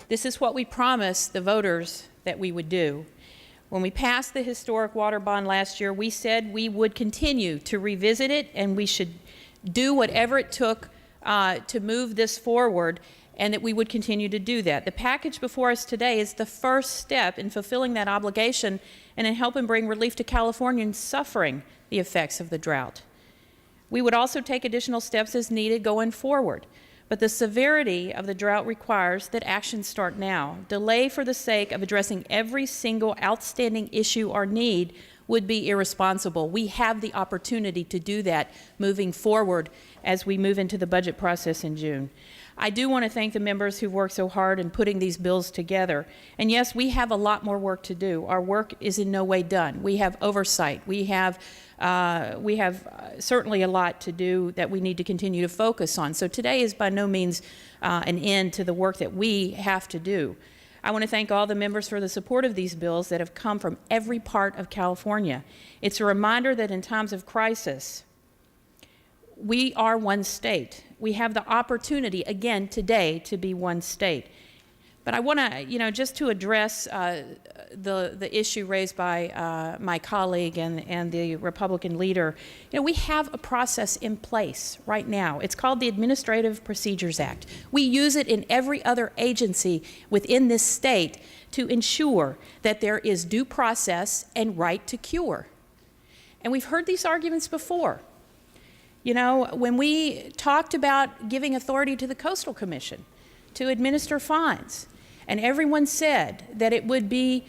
This is what we promised the voters that we would do. When we passed the historic water bond last year, we said we would continue to revisit it and we should do whatever it took to move this forward, and that we would continue to do that. The package before us today is the first step in fulfilling that obligation and in helping bring relief to Californians suffering the effects of the drought. We would also take additional steps as needed going forward. But the severity of the drought requires that actions start now. Delay for the sake of addressing every single outstanding issue or need would be irresponsible. We have the opportunity to do that moving forward as we move into the budget process in June. I do want to thank the members who've worked so hard in putting these bills together. And yes, we have a lot more work to do. Our work is in no way done. We have oversight. We have certainly a lot to do that we need to continue to focus on. So today is by no means an end to the work that we have to do. I want to thank all the members for the support of these bills that have come from every part of California. It's a reminder that in times of crisis, we are one state. We have the opportunity, again, today to be one state. But I want to, just to address the issue raised by my colleague and the Republican leader, we have a process in place right now. It's called the Administrative Procedures Act. We use it in every other agency within this state to ensure that there is due process and right to cure. And we've heard these arguments before. When we talked about giving authority to the Coastal Commission to administer fines, and everyone said that it would be,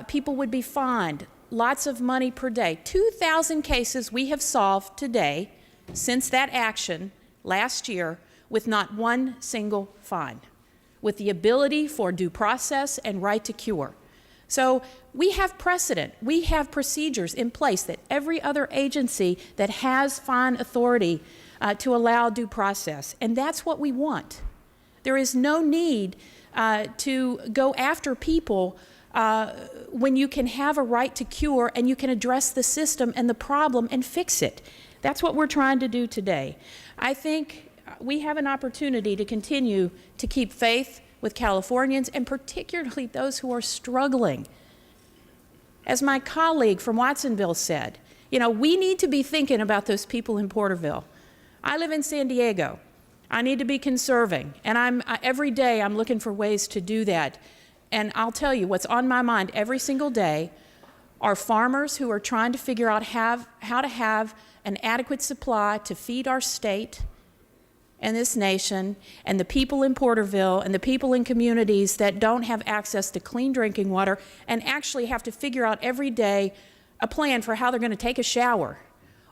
people would be fined lots of money per day. 2,000 cases we have solved today since that action last year with not one single fine, with the ability for due process and right to cure. So we have precedent, we have procedures in place that every other agency that has fine authority to allow due process, and that's what we want. There is no need to go after people when you can have a right to cure and you can address the system and the problem and fix it. That's what we're trying to do today. I think we have an opportunity to continue to keep faith with Californians, and particularly those who are struggling. As my colleague from Watsonville said, we need to be thinking about those people in Porterville. I live in San Diego. I need to be conserving, and every day I'm looking for ways to do that. And I'll tell you, what's on my mind every single day are farmers who are trying to figure out how to have an adequate supply to feed our state and this nation, and the people in Porterville and the people in communities that don't have access to clean drinking water and actually have to figure out every day a plan for how they're going to take a shower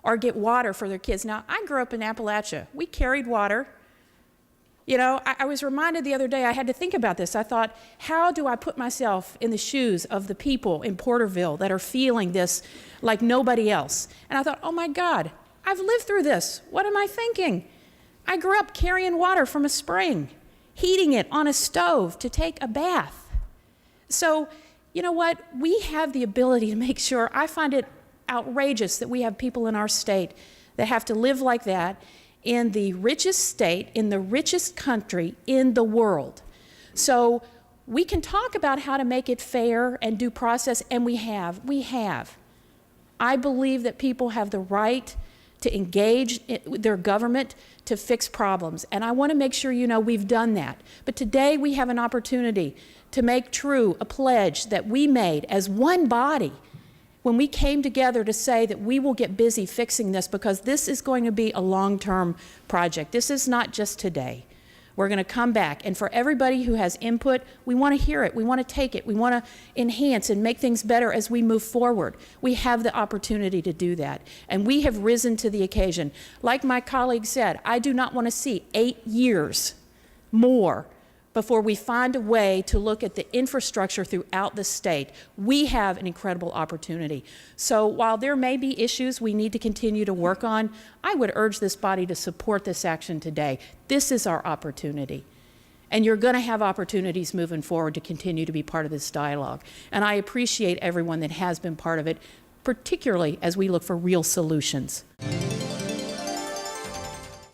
or get water for their kids. Now, I grew up in Appalachia. We carried water. I was reminded the other day, I had to think about this. I thought, how do I put myself in the shoes of the people in Porterville that are feeling this like nobody else? And I thought, oh my God, I've lived through this. What am I thinking? I grew up carrying water from a spring, heating it on a stove to take a bath. So, you know what? We have the ability to make sure. I find it outrageous that we have people in our state that have to live like that in the richest state, in the richest country in the world. So we can talk about how to make it fair and due process, and we have. I believe that people have the right to engage their government to fix problems. And I want to make sure we've done that. But today we have an opportunity to make true a pledge that we made as one body when we came together to say that we will get busy fixing this, because this is going to be a long-term project. This is not just today. We're going to come back, and for everybody who has input, we want to hear it, we want to take it, we want to enhance and make things better as we move forward. We have the opportunity to do that, and we have risen to the occasion. Like my colleague said, I do not want to see 8 years more before we find a way to look at the infrastructure throughout the state. We have an incredible opportunity. So while there may be issues we need to continue to work on, I would urge this body to support this action today. This is our opportunity. And you're going to have opportunities moving forward to continue to be part of this dialogue. And I appreciate everyone that has been part of it, particularly as we look for real solutions.